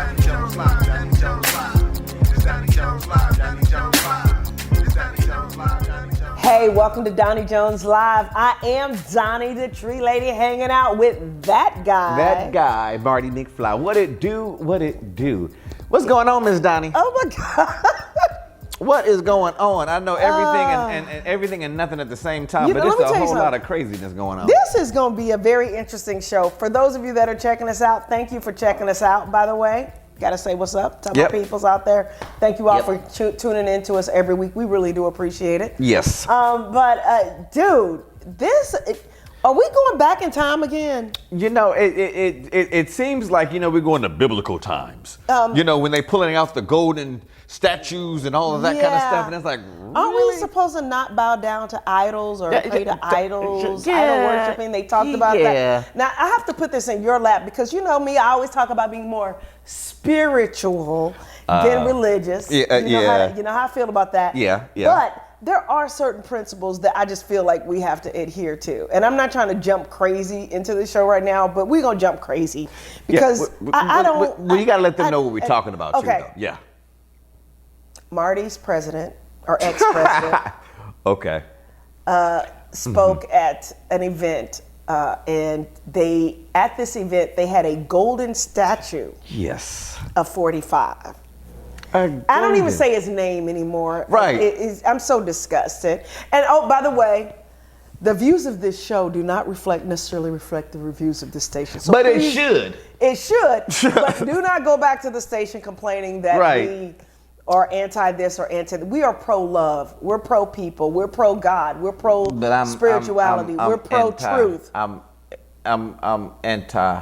Doni Jones Live, Doni Jones Live. It's Doni Jones Live, Doni Jones Live. It's Doni Jones Live, Doni Jones Live. Hey, welcome to Doni Jones Live. I am Donnie, the tree lady, hanging out with that guy. That guy, Mardy McFly. What it do? What it do? What's going on, Miss Donnie? Oh my God. What is going on? I know everything and everything and nothing at the same time, but let there's me a tell you whole lot something. of craziness going on. This is going to be a very interesting show. For those of you that are checking us out, thank you for checking us out, by the way. Got to say what's up to my peoples out there. Thank you all for tuning in to us every week. We really do appreciate it. Yes. Dude, are we going back in time again? You know, it seems like, we're going to biblical times. When they pulling out the golden statues and all of that kind of stuff, and it's like, really? Aren't we supposed to not bow down to idols or pray to idols, idol worshiping? They talked about that. Now, I have to put this in your lap because you know me, I always talk about being more spiritual than religious. You know how I feel about that. Yeah. But there are certain principles that I just feel like we have to adhere to. And I'm not trying to jump crazy into the show right now, but we're going to jump crazy because I don't... Well, you got to let them know what we're talking about, okay. too, though. Yeah. Marty's president, or ex-president, okay, spoke at an event, and at this event they had a golden statue. Yes. Of 45. I don't even say his name anymore. Right. I'm so disgusted. And oh, by the way, the views of this show do not necessarily reflect the reviews of this station. So but please, it should. It should. But do not go back to the station complaining that we are anti this or anti. We are pro love. We're pro people. We're pro God. We're pro spirituality. We're pro truth. I'm anti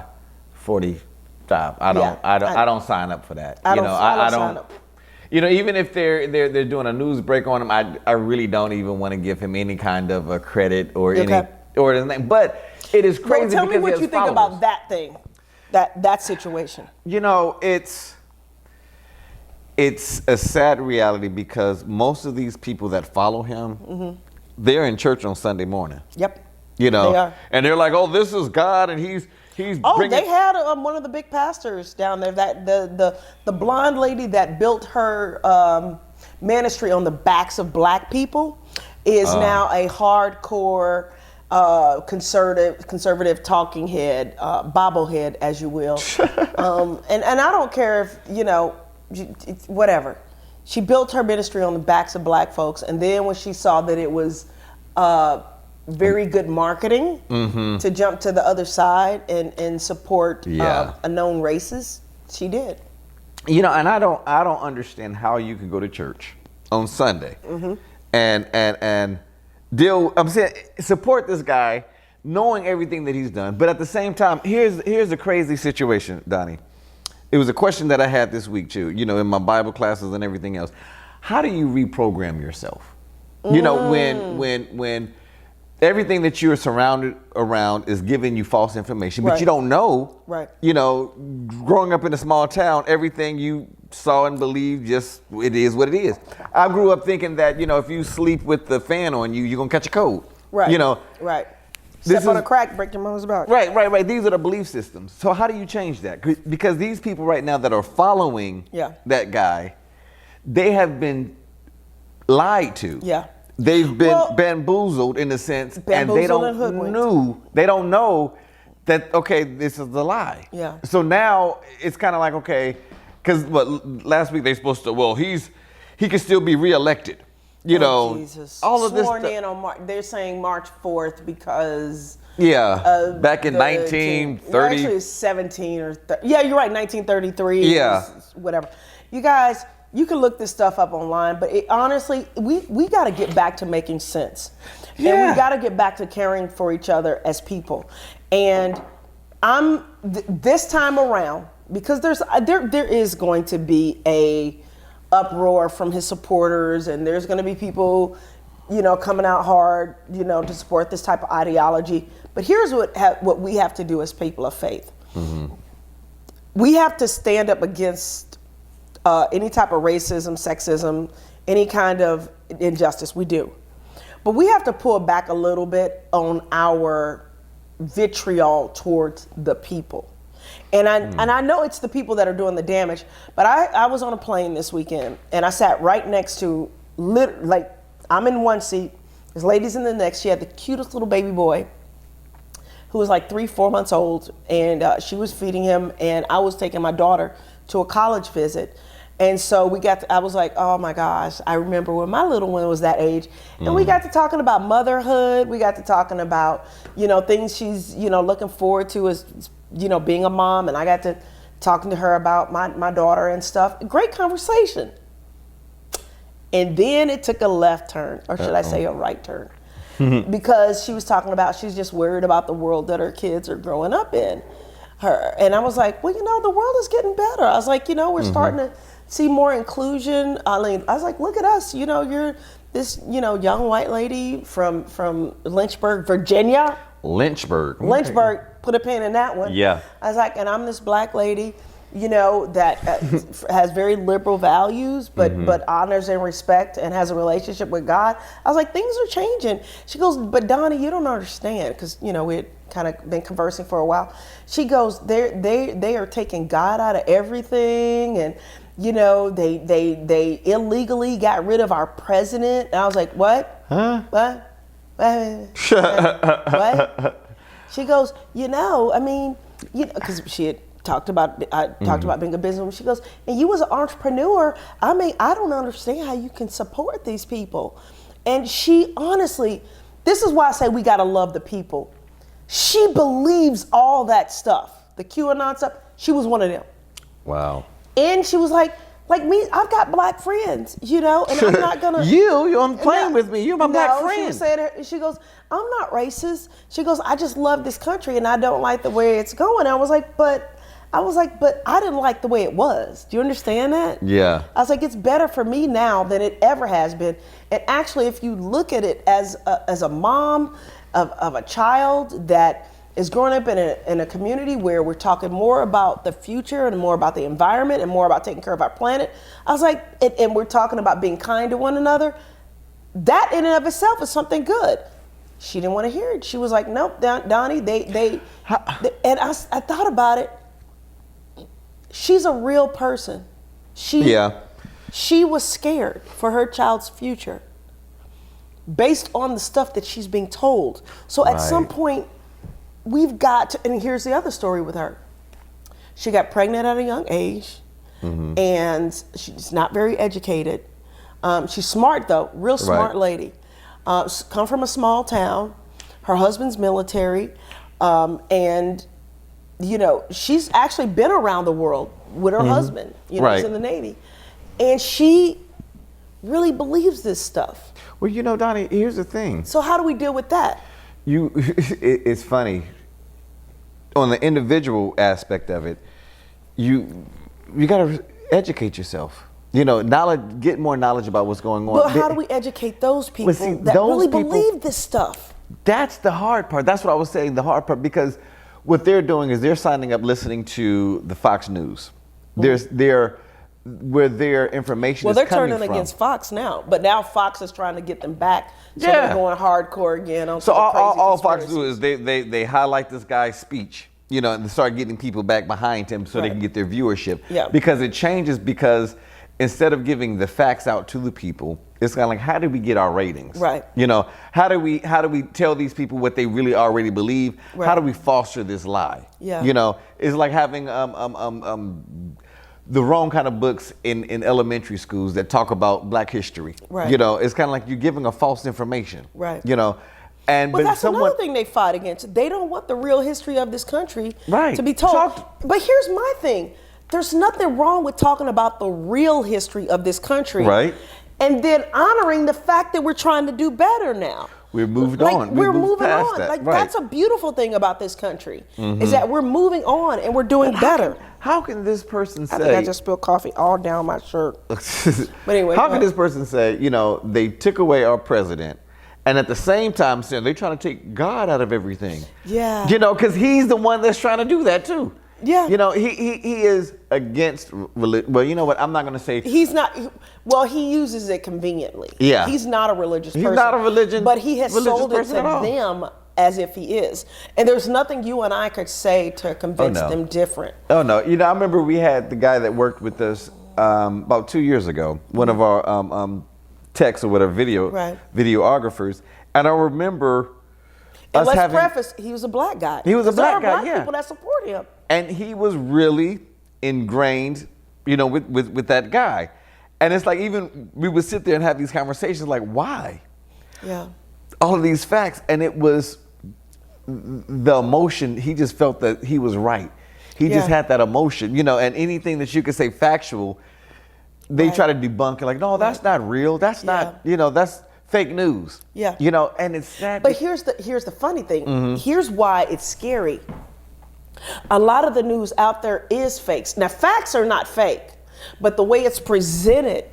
45. I don't sign up for that. I don't sign up. Even if they're doing a news break on him, I really don't even want to give him any kind of a credit or anything. But it is crazy. Well, tell me what you think about that thing, that situation. It's a sad reality because most of these people that follow him, they're in church on Sunday morning. Yep. They are. And they're like, oh, this is God, and he's they had one of the big pastors down there, that the blonde lady that built her ministry on the backs of black people is now a hardcore conservative talking head, bobblehead, as you will. And I don't care if, whatever. She built her ministry on the backs of black folks, and then when she saw that it was very good marketing to jump to the other side and support a known racist, she did. And I don't understand how you can go to church on Sunday and deal. I'm saying support this guy, knowing everything that he's done, but at the same time, here's a crazy situation, Donnie. It was a question that I had this week too. In my Bible classes and everything else. How do you reprogram yourself? When everything that you're surrounded around is giving you false information, but you don't know. Right. Growing up in a small town, everything you saw and believed, it is what it is. I grew up thinking that, if you sleep with the fan on you, you're going to catch a cold. Right. Right. Step on a crack, break your mother's back. Right. These are the belief systems. So how do you change that? Because these people right now that are following that guy, they have been lied to. Yeah. They've been bamboozled in a sense, and they don't know that, okay, this is a lie. Yeah. So now it's kind of like, okay, because last week they supposed to, he can still be reelected. Jesus. All of Sworn this in on they're saying March 4th because back in 1930. Actually, it's 17 or you're right, 1933. Yeah. Whatever. You guys, you can look this stuff up online, but honestly, we got to get back to making sense. Yeah. And we got to get back to caring for each other as people. And this time around, because there is going to be a uproar from his supporters, and there's going to be people, coming out hard, to support this type of ideology. But here's what we have to do as people of faith. We have to stand up against any type of racism, sexism, any kind of injustice. We do. But we have to pull back a little bit on our vitriol towards the people. And I know it's the people that are doing the damage, but I was on a plane this weekend and I sat right next to, like, I'm in one seat, this lady's in the next. She had the cutest little baby boy who was like 3-4 months old, and she was feeding him, and I was taking my daughter to a college visit. And so I was like, oh my gosh, I remember when my little one was that age. And we got to talking about motherhood. We got to talking about, things she's, looking forward to as, being a mom. And I got to talking to her about my daughter and stuff. Great conversation. And then it took a left turn, or should I say a right turn? Because she was talking about she's just worried about the world that her kids are growing up in. And I was like, well, the world is getting better. I was like, we're starting to see more inclusion. I was like, look at us. You're this, young white lady from Lynchburg, Virginia. Lynchburg. Put a pin in that one. Yeah. I was like, and I'm this black lady, that has very liberal values, but honors and respect and has a relationship with God. I was like, things are changing. She goes, but Doni, you don't understand, because we had kind of been conversing for a while. She goes, they are taking God out of everything, and they illegally got rid of our president. And I was like, what? Huh? What? What? She goes, because she had talked about being a businesswoman. She goes, and you as an entrepreneur, I don't understand how you can support these people. And she honestly, this is why I say we got to love the people. She believes all that stuff, the QAnon stuff. She was one of them. Wow. And she was like me, I've got black friends, and I'm not gonna. You're on the plane with me. You're my black friend. She goes, I'm not racist. She goes, I just love this country and I don't like the way it's going. I was like, but I didn't like the way it was. Do you understand that? Yeah. I was like, it's better for me now than it ever has been. And actually, if you look at it as a mom of a child that is growing up in a community where we're talking more about the future and more about the environment and more about taking care of our planet, I was like, and we're talking about being kind to one another, that in and of itself is something good. She didn't want to hear it. She was like, nope, Doni, they and I thought about it. She's a real person. She was scared for her child's future based on the stuff that she's being told. So at some point, we've got to, and here's the other story with her. She got pregnant at a young age, and she's not very educated. She's smart though, real smart lady. Come from a small town. Her husband's military, and she's actually been around the world with her husband. He's in the Navy, and she really believes this stuff. Well, Doni, here's the thing. So how do we deal with that? It's funny. On the individual aspect of it, you got to educate yourself. Get more knowledge about what's going on. But how do we educate those people that really believe this stuff? That's the hard part. That's what I was saying, the hard part, because what they're doing is they're signing up listening to the Fox News. Where their information is coming from. Well, they're turning against Fox now, but now Fox is trying to get them back, so they're going hardcore again. On so all Fox do is they highlight this guy's speech, and they start getting people back behind him so they can get their viewership. Yeah. Because it changes, because instead of giving the facts out to the people, it's kind of like, how do we get our ratings? Right. How do we tell these people what they really already believe? Right. How do we foster this lie? Yeah. It's like having the wrong kind of books in elementary schools that talk about Black history. Right. It's kind of like you're giving a false information. Right. But that's another thing they fight against. They don't want the real history of this country to be told. But here's my thing. There's nothing wrong with talking about the real history of this country. Right. And then honoring the fact that we're trying to do better now. We're moved on. We're moving on. That's a beautiful thing about this country, is that we're moving on and we're doing better. How can this person say? I think I just spilled coffee all down my shirt. But anyway, how can this person say, they took away our president, and at the same time saying they're trying to take God out of everything? Yeah. Because he's the one that's trying to do that too. Yeah. He is against religion. Well, you know what? I'm not going to say. He's not. Well, he uses it conveniently. Yeah. He's not a religious person. He's not a religion. But he has sold it to them as if he is. And there's nothing you and I could say to convince them different. Oh, no. You know, I remember we had the guy that worked with us about 2 years ago, one of our techs or whatever, videographers. And I remember and let's preface, he was a black guy. He was a black guy, black people that support him. And he was really ingrained, you know, with that guy. And it's like, even we would sit there and have these conversations like, why? Yeah. All of these facts. And it was the emotion. He just felt that he was right. He just had that emotion, you know, and anything that you could say factual, they try to debunk it. Like, no, that's not real. That's not, you know, that's fake news. Yeah. You know, and it's sad. But here's the funny thing. Here's why it's scary. A lot of the news out there is fakes. Now, facts are not fake, but the way it's presented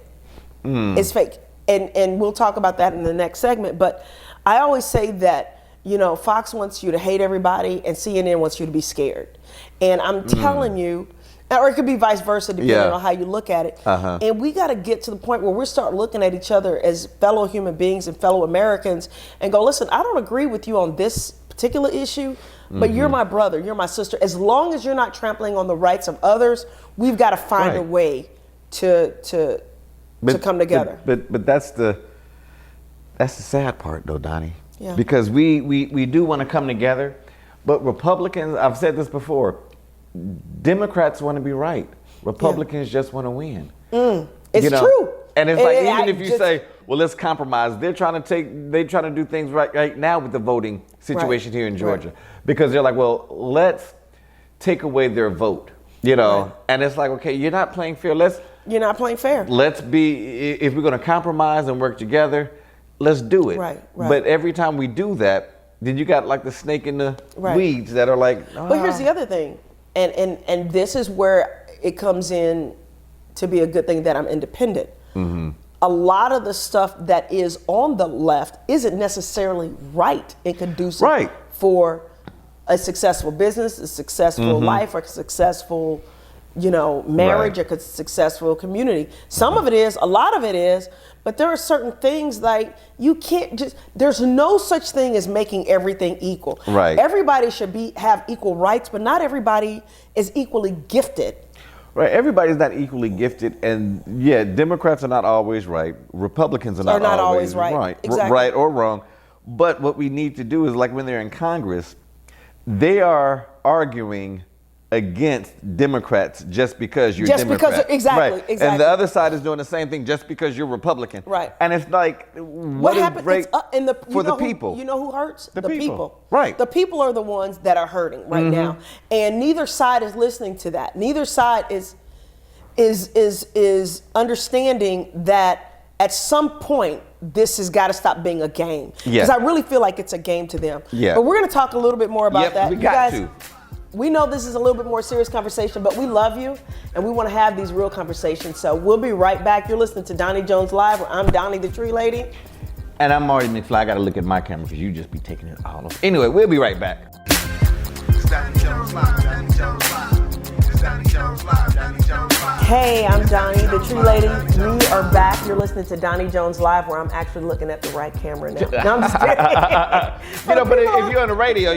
is fake. And we'll talk about that in the next segment. But I always say that, you know, Fox wants you to hate everybody and CNN wants you to be scared. And I'm telling you, or it could be vice versa, depending on how you look at it. And we got to get to the point where we start looking at each other as fellow human beings and fellow Americans and go, listen, I don't agree with you on this particular issue, but you're my brother, you're my sister. As long as you're not trampling on the rights of others, we've got to find a way to come together. But that's the sad part, though, Donnie. Yeah. Because we do want to come together, but Republicans, I've said this before, Democrats want to be right. Republicans just want to win. It's true. And it's like, even if you say, well, let's compromise, they're trying to do things right now with the voting situation here in Georgia. Because they're like, well, let's take away their vote, you know? And it's like, okay, you're not playing fair. You're not playing fair. Let's be, if we're going to compromise and work together, let's do it. Right. But every time we do that, then you got like the snake in the weeds that are like, But here's the other thing. And this is where it comes in to be a good thing that I'm independent. A lot of the stuff that is on the left isn't necessarily right and conducive for a successful business, a successful life, or a successful, you know, marriage, or a successful community. Some of it is, a lot of it is, but there are certain things like you can't just, there's no such thing as making everything equal. Everybody should have equal rights, but not everybody is equally gifted. Everybody's not equally gifted, and Democrats are not always right. Republicans are not always right. Exactly. Right or wrong. But what we need to do is, like when they're in Congress, they are arguing against Democrats just because you're Democrat. Exactly. And the other side is doing the same thing just because you're Republican. And it's like, what happens for the people? You know who hurts? The people. The people are the ones that are hurting right now. And neither side is listening to that. Neither side is understanding that at some point this has got to stop being a game. Because I really feel like it's a game to them. But we're going to talk a little bit more about that. We got to. We know this is a little bit more serious conversation, but we love you and we want to have these real conversations. So we'll be right back. You're listening to Doni Jones Live, where I'm Doni the Tree Lady. And I'm Marty McFly. I got to look at my camera because you just be taking it all off. Anyway, we'll be right back. It's Doni Jones Live, Doni Jones Live. It's Doni Jones Live, Doni Jones Live. Hey, I'm Doni the Tree Lady. We are back. You're listening to Doni Jones Live, where I'm actually looking at the right camera now. No, I'm just kidding. You know, but if you're on the radio,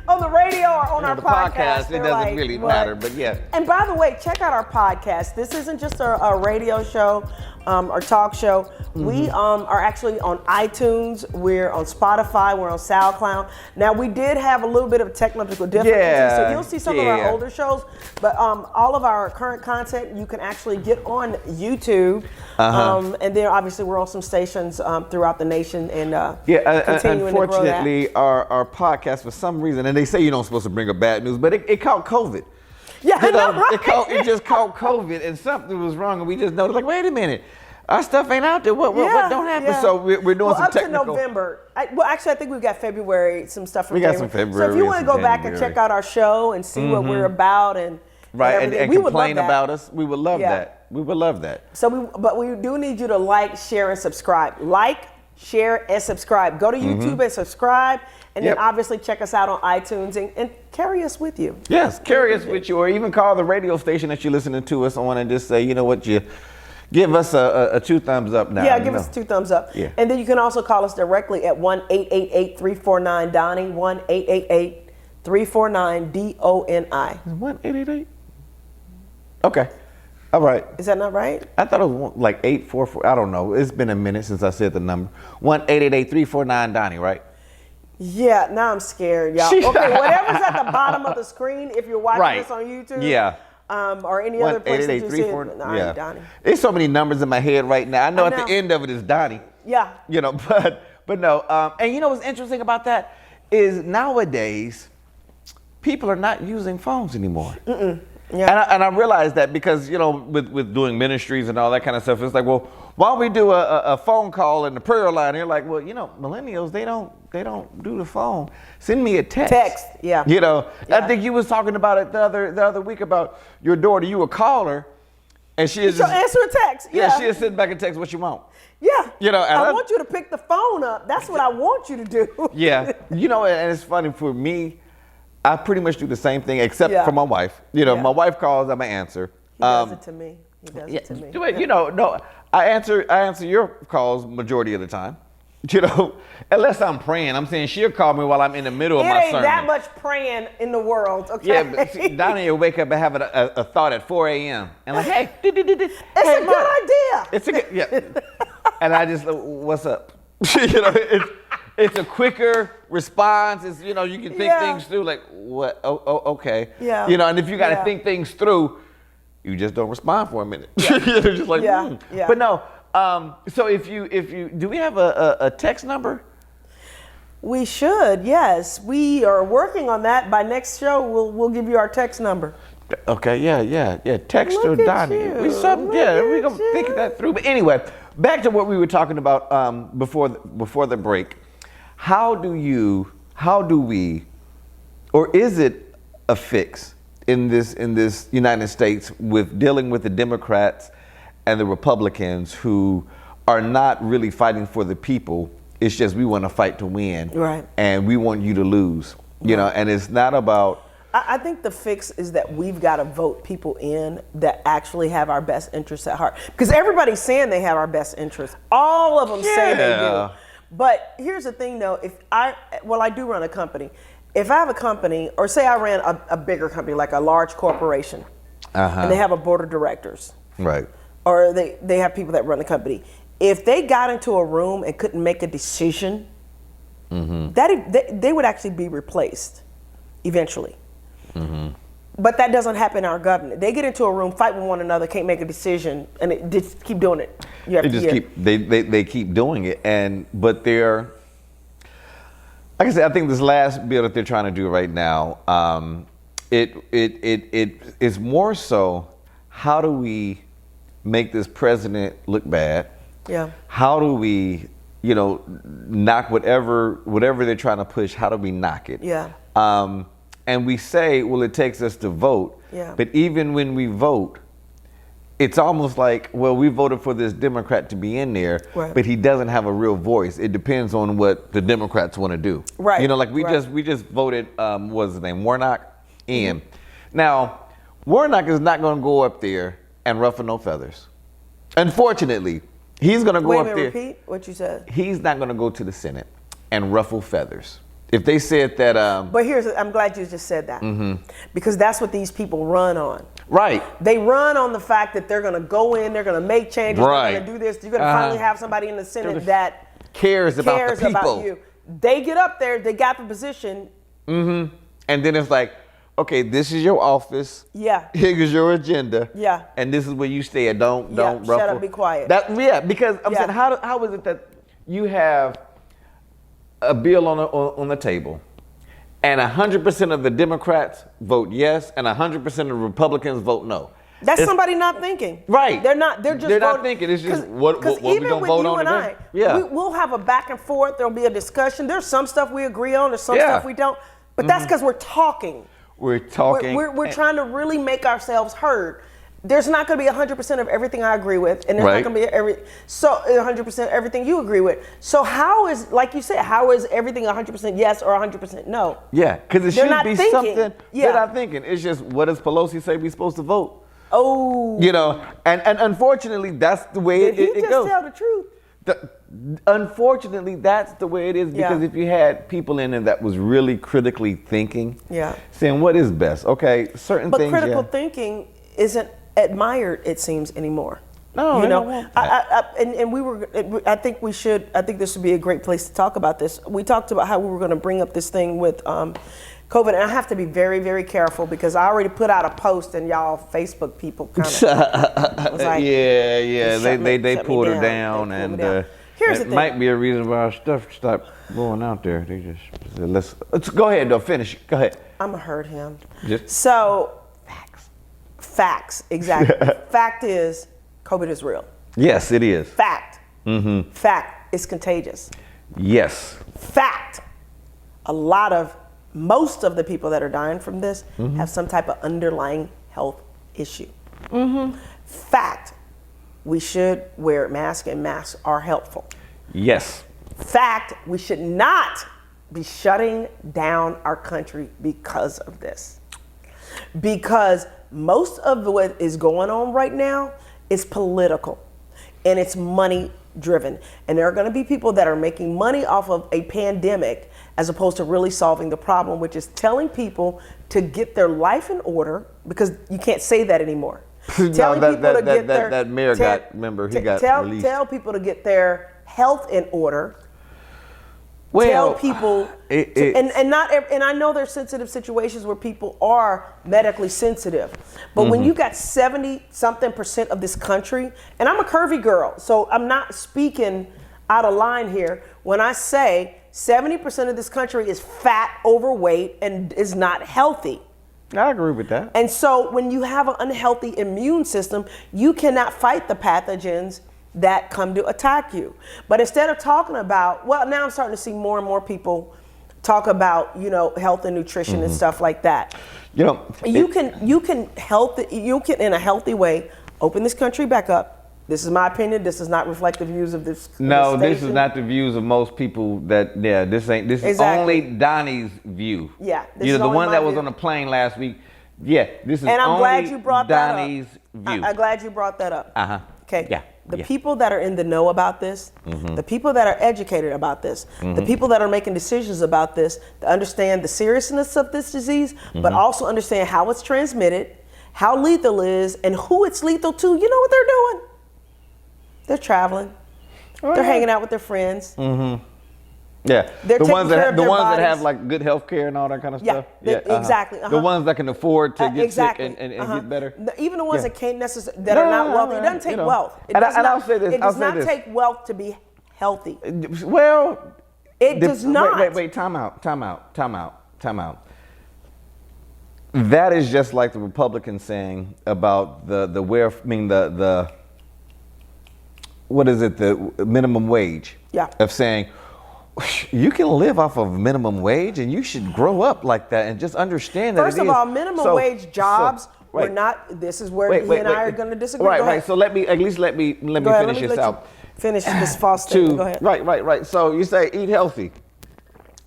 on the radio or on our podcast, it doesn't really matter. But yeah. And by the way, check out our podcast. This isn't just a radio show or talk show. We are actually on iTunes. We're on Spotify. We're on SoundCloud. Now, we did have a little bit of technical difficulties, so you'll see some of our older shows. But all of our current content, you can actually get on YouTube. And then obviously we're on some stations throughout the nation and continuing unfortunately, to grow that. Our podcast, for some reason, and they say you're not supposed to bring up bad news, but it caught COVID. Yeah, I know, right? It just caught COVID, and something was wrong, and we just noticed, like, wait a minute, our stuff ain't out there. What don't happen? So we're doing some technical. Up to November. Actually, I think we've got February, some stuff from January. We got some February. So if you want to go back and check out our show and see what we're about and and complain about us, we would love that. We would love that. But we do need you to like, share, and subscribe. Like, share, and subscribe. Go to YouTube and subscribe. And then obviously check us out on iTunes and carry us with you. Yes, carry us with you, or even call the radio station that you're listening to us on and just say, you know what, you Give us a 2 thumbs up now. Yeah, give us 2 thumbs up. Yeah. And then you can also call us directly at 1-888-349-DONI, 1-888-349-DONI. 1-888? Okay. All right. Is that not right? I thought it was like 844. I don't know. It's been a minute since I said the number. 1-888-349-DONI, right? Yeah, now I'm scared, y'all. Okay, whatever's at the bottom of the screen, if you're watching this on YouTube. Yeah. Or any other place that you see it. Yeah. Donnie. There's so many numbers in my head right now. I know at the end of it is Donnie. Yeah. You know, but no. And you know what's interesting about that is nowadays people are not using phones anymore. Yeah. And I realized that because, you know, with doing ministries and all that kind of stuff, it's like, well, why don't we do a phone call and the prayer line? You're like, well, you know, millennials, they don't do the phone. Send me a text. Text, yeah. You know, Yeah. I think you was talking about it the other week about your daughter. You would call her, and she is She'll answer a text. yeah, she is sitting back and text what you want. Yeah. You know, and I want you to pick the phone up. That's what I want you to do. Yeah. You know, and it's funny for me. I pretty much do the same thing except for my wife. You know, my wife calls, I'm an answer. He does it to me. He does it to me. You know, no, I answer your calls majority of the time. You know, unless I'm praying. I'm saying she'll call me while I'm in the middle of my sermon. It ain't that much praying in the world, okay? Yeah, but see, Donnie will wake up and have a thought at 4 a.m. and like, hey, it's a good idea. It's a good, yeah. And I just, what's up? You know, it's a quicker response. It's, you know, you can think things through like, what? Oh, okay. Yeah. You know, and if you got to think things through, you just don't respond for a minute. Yeah. You're just like, Yeah. But no, so if you, do we have a text number? We should, yes. We are working on that. By next show, we'll give you our text number. Okay, yeah. Text Look or at Donnie. you. We're gonna think that through. But anyway, back to what we were talking about before the break. How do we, or is it a fix in this United States with dealing with the Democrats and the Republicans who are not really fighting for the people? It's just we want to fight to win, right? And we want you to lose, you know. And it's not about. I think the fix is that we've got to vote people in that actually have our best interests at heart. Because everybody's saying they have our best interests. All of them say they do. But here's the thing, though. I do run a company. If I have a company, or say I ran a bigger company, like a large corporation, and they have a board of directors, right? Or they have people that run the company. If they got into a room and couldn't make a decision, they would actually be replaced eventually. But that doesn't happen in our government. They get into a room, fight with one another, can't make a decision, and it just keep doing it. They keep doing it, but they're, like I said, I think this last bill that they're trying to do right now, it is more so, how do we make this president look bad? Yeah. How do we, knock whatever they're trying to push? How do we knock it? Yeah. And we say, well, it takes us to vote. Yeah. But even when we vote, it's almost like, well, we voted for this Democrat to be in there, but he doesn't have a real voice. It depends on what the Democrats want to do. Right. You know, like we just voted, what's his name, Warnock in. Now, Warnock is not going to go up there and ruffle no feathers. Unfortunately, he's going to go up there. Repeat what you said. He's not going to go to the Senate and ruffle feathers. If they said that, but I'm glad you just said that, because that's what these people run on. Right. They run on the fact that they're going to go in, they're going to make changes, they're going to do this. You're going to finally have somebody in the Senate that cares about the people. About you. They get up there, they got the position. And then it's like, okay, this is your office. Yeah. Here's your agenda. Yeah. And this is where you stay. Don't ruffle. Shut up, be quiet. Because I'm saying, how is it that you have a bill on the table, and 100% of the Democrats vote yes, and 100% of the Republicans vote no? That's somebody not thinking. Right. They're not. They're not thinking. It's just what we gonna vote on today. Yeah. We'll have a back and forth. There'll be a discussion. There's some stuff we agree on. There's some stuff we don't. But that's because we're talking. We're talking. We're trying to really make ourselves heard. There's not going to be 100% of everything I agree with, and there's not going to be 100% everything you agree with. So how is, like you said, how is everything 100% yes or 100% no? Yeah, because it should be something they're not thinking. It's just, what does Pelosi say we're supposed to vote? Oh. And unfortunately, that's the way Did he it just goes. tell the truth? Unfortunately, that's the way it is, because if you had people in there that was really critically thinking, saying what is best, okay, certain but things. But critical thinking isn't admired, it seems, anymore. No, you know, I think we should. I think this would be a great place to talk about this. We talked about how we were going to bring up this thing with COVID, and I have to be very, very careful because I already put out a post, and y'all Facebook people kind of was like, they pulled her down, and here's the it thing. might be a reason why our stuff stopped going out there. They just said, let's go ahead, though. Finish. Go ahead. I'm gonna hurt him. So facts, exactly. Fact is, COVID is real. Yes, it is. Fact. Mm-hmm. Fact. It's contagious. Yes. Fact. Most of the people that are dying from this have some type of underlying health issue. Mm-hmm. Fact. We should wear masks, and masks are helpful. Yes. Fact. We should not be shutting down our country because of this. Because most of what is going on right now is political, and it's money driven. And there are going to be people that are making money off of a pandemic as opposed to really solving the problem, which is telling people to get their life in order, because you can't say that anymore. Telling people to get that mayor got, remember, he got released. Tell people to get their health in order. Well, tell people, and I know there's sensitive situations where people are medically sensitive, but when you got 70-something% of this country, and I'm a curvy girl, so I'm not speaking out of line here when I say 70% of this country is fat, overweight, and is not healthy. I agree with that. And so when you have an unhealthy immune system, you cannot fight the pathogens that come to attack you. But instead of talking about, well, now I'm starting to see more and more people talk about, you know, health and nutrition and stuff like that. You know, you can in a healthy way open this country back up. This is my opinion. This is not reflect the views of this. No, this is not the views of most people. This is only Donnie's view. Yeah, you know, the one that was on the plane last week. Yeah, this is and I'm only glad you brought Donnie's that up. view. I'm glad you brought that up. Okay. Yeah. The people that are in the know about this, the people that are educated about this, the people that are making decisions about this, to understand the seriousness of this disease, but also understand how it's transmitted, how lethal it is, and who it's lethal to. You know what they're doing? They're traveling. They're hanging out with their friends. Yeah, They're the ones that bodies. have like good health care and all that kind of stuff. Exactly. The ones that can afford to get sick and get better. Even the ones that can't necessarily, that are not wealthy. It doesn't take wealth. I'll say this. It does not take wealth to be healthy. Well, it does not. Wait, time out. That is just like the Republicans saying about the what is it, the minimum wage? Yeah. Of saying, you can live off of minimum wage and you should grow up like that and just understand that. First of all, minimum wage jobs were not, this is where he and I are going to disagree. Right. So let me finish this out. Finish this false statement. Go ahead. Right. So you say eat healthy.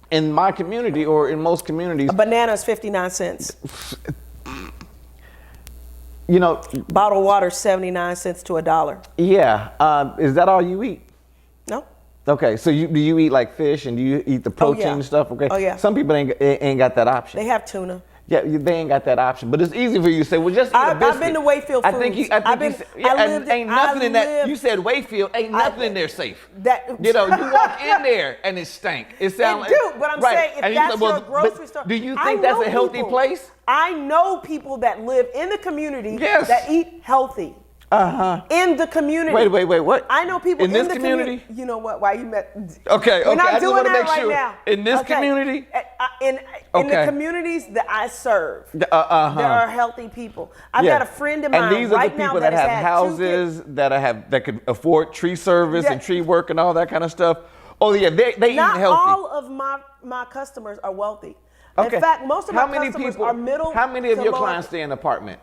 In my community, or in most communities, a banana is 59 cents. You know, bottled water 79 cents to $1. Yeah. Is that all you eat? No. Okay. So do you eat like fish, and do you eat the protein and stuff? Okay. Oh yeah. Some people ain't got that option. They have tuna. Yeah, they ain't got that option, but it's easy for you to say, well, just eat a biscuit. I've been to Wayfield Foods. Ain't nothing in that. You said Wayfield, ain't nothing in there safe. You know, you walk in there and it stank. It sounds like, but I'm saying if that's your grocery store. Do you think that's a healthy place? I know people that live in the community that eat healthy. In the community. Wait, what? I know people in this community. You know what? Why you met? Okay. We're not I just doing want to that make sure. now. In this community. In the communities that I serve, there are healthy people. I've got a friend of mine and these are right the now people that have houses that can afford tree service and tree work and all that kind of stuff. Oh yeah, they eat healthy. Not all of my customers are wealthy. Okay. In fact, most of my customers are middle. How many of your clients stay in an apartment?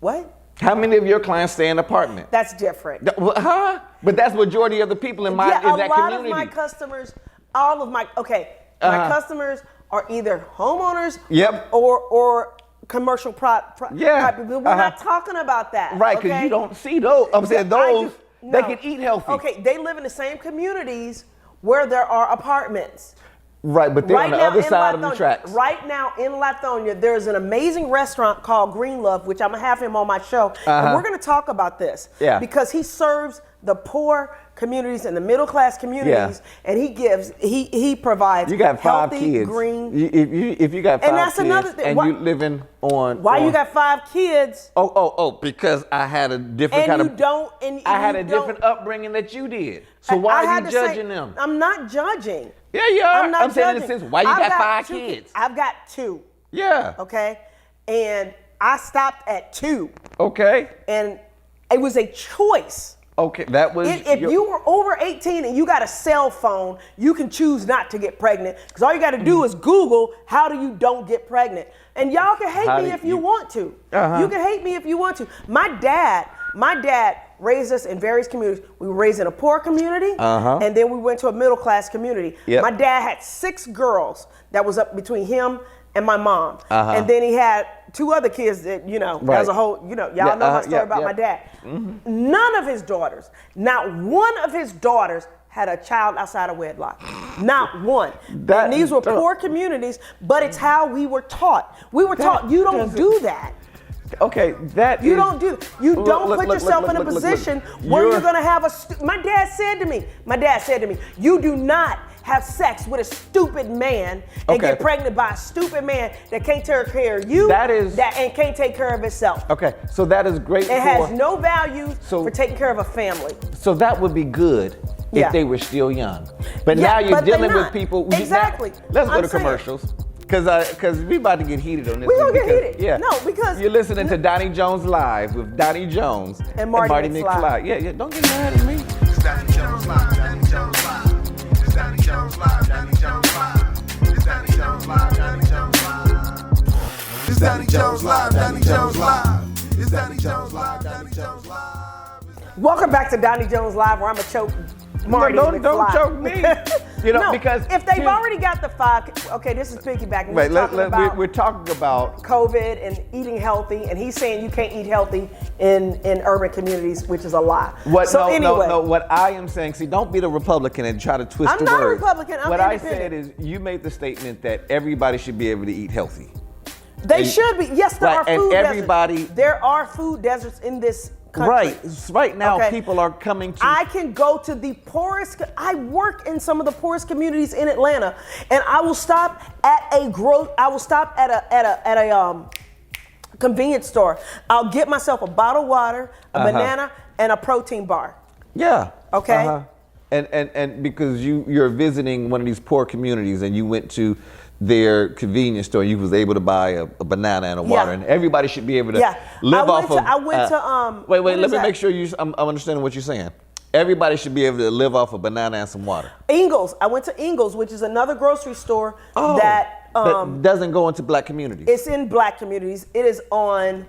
What? How many of your clients stay in an apartment? That's different. But that's majority of the people in that community. A lot of my customers, my customers are either homeowners or commercial Yeah. but we're not talking about that. Right, because okay? you don't see those. I'm saying those, they No. can eat healthy. Okay, they live in the same communities where there are apartments. Right, but they're on the other side of the tracks. Right now in Lithonia, there's an amazing restaurant called Green Love, which I'm gonna have him on my show, and we're gonna talk about this. Yeah. Because he serves the poor communities and the middle class communities, and he provides You got 5 healthy, kids. green. If you got 5 And that's kids another thing. and Why- you living on. Why you got 5 kids? Because I had a different And kind you of. don't. And I had you a don't- different upbringing that you did. So I why had are you to say- judging them? I'm not judging. Yeah, you are. I'm not I'm saying in the judging. sense, why you I've got 5 2 kids? I've got 2. Yeah. Okay, and I stopped at 2, Okay. and it was a choice. Okay. That was. If you were over 18 and you got a cell phone, you can choose not to get pregnant, because all you got to do is Google how do you don't get pregnant, and y'all can hate How me do if you you- want to. Uh-huh. You can hate me if you want to. My dad raised us in various communities. We were raised in a poor community, and then we went to a middle class community. Yep. My dad had 6 girls that was up between him and my mom, Uh-huh. and then he had 2 other kids that Right. as a whole, y'all Yeah, know my story yeah, about yeah. my dad. None of his daughters, not one of his daughters, had a child outside of wedlock. Not one. That- And these were poor communities, but it's how we were taught. We were taught you don't doesn't- do that. Okay, that You is- don't do. You Look, don't look, put look, yourself look, in a look, look, position look. where You're- you're gonna have My dad said to me, you do not have sex with a stupid man and Okay. get pregnant by a stupid man that can't take care of you. And can't take care of himself. Okay, so that is great. It has no value So- for taking care of a family. So that would be good Yeah. if they were still young. But Yeah, now you're but they're dealing with not. people. Exactly. Let's go I'm to saying- commercials. Because we about to get heated on this. We gonna one get because- heated. Yeah. No, because- you're listening to Doni Jones Live with Doni Jones And Marty McFly. Yeah. Don't get mad at me. It's Doni Jones Live, Doni Jones Live. It's Doni Jones Live, Doni Jones Live. It's Doni Jones Live, Doni Jones Live. It's Doni Jones Live, Doni Jones Live. It's Doni Jones Live, Doni Jones Live. Welcome back to Doni Jones Live, where I'm a choke Marty don't McFly. choke me. You know, no, because if they've here's- already got the 5, okay, this is piggybacking. Wait, We're talking about we're talking about. COVID and eating healthy, and he's saying you can't eat healthy in urban communities, which is a lie. No. What I am saying, see, don't be the Republican and try to twist I'm the not a words. Republican, I'm what I independent. said is, you made the statement that everybody should be able to eat healthy. They should be. Yes, there Right, are and food everybody- deserts. There are food deserts in this country. Right. Right now, Okay. people are coming to. I can go to the poorest. I work in some of the poorest communities in Atlanta, and I will stop at a convenience store. I'll get myself a bottle of water, a banana, and a protein bar. Yeah. Okay. And because you're visiting one of these poor communities and you went to their convenience store, you was able to buy a banana and a water, and everybody should be able to live off of. I went to Wait, what let is me that? make sure I'm understanding what you're saying. Everybody should be able to live off a banana and some water. Ingles. I went to Ingles, which is another grocery store that that doesn't go into black communities. it's in black communities. It is on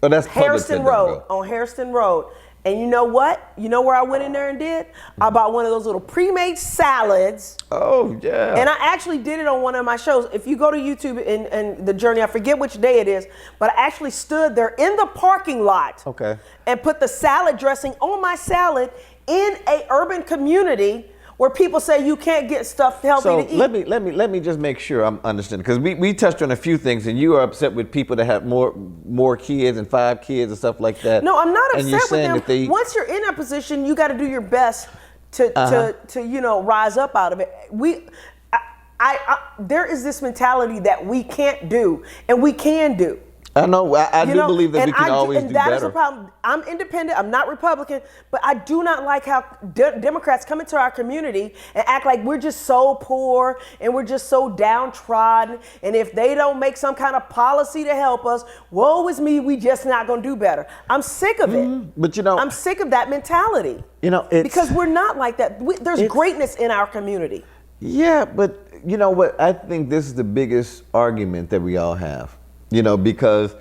Oh, that's Publix that Harrison don't Road. go. On Harrison Road. And you know what? You know where I went in there and did? I bought one of those little pre-made salads. Oh yeah. And I actually did it on one of my shows. If you go to YouTube and the journey, I forget which day it is, but I actually stood there in the parking lot. Okay. And put the salad dressing on my salad in a urban community where people say you can't get stuff healthy So to eat. let me just make sure I'm understanding, because we touched on a few things, and you are upset with people that have more kids and 5 kids and stuff like that. No, I'm not And you're upset with saying them. that they, Once you're in that position, you got to do your best to rise up out of it. There is this mentality that we can't do, and we can do. I know, I do believe that we can always do and that better. is the problem. I'm independent. I'm not Republican, but I do not like how Democrats come into our community and act like we're just so poor and we're just so downtrodden. And if they don't make some kind of policy to help us, woe is me. We just not gonna do better. I'm sick of it. But I'm sick of that mentality. Because we're not like that. There's greatness in our community. Yeah, but you know what? I think this is the biggest argument that we all have. Because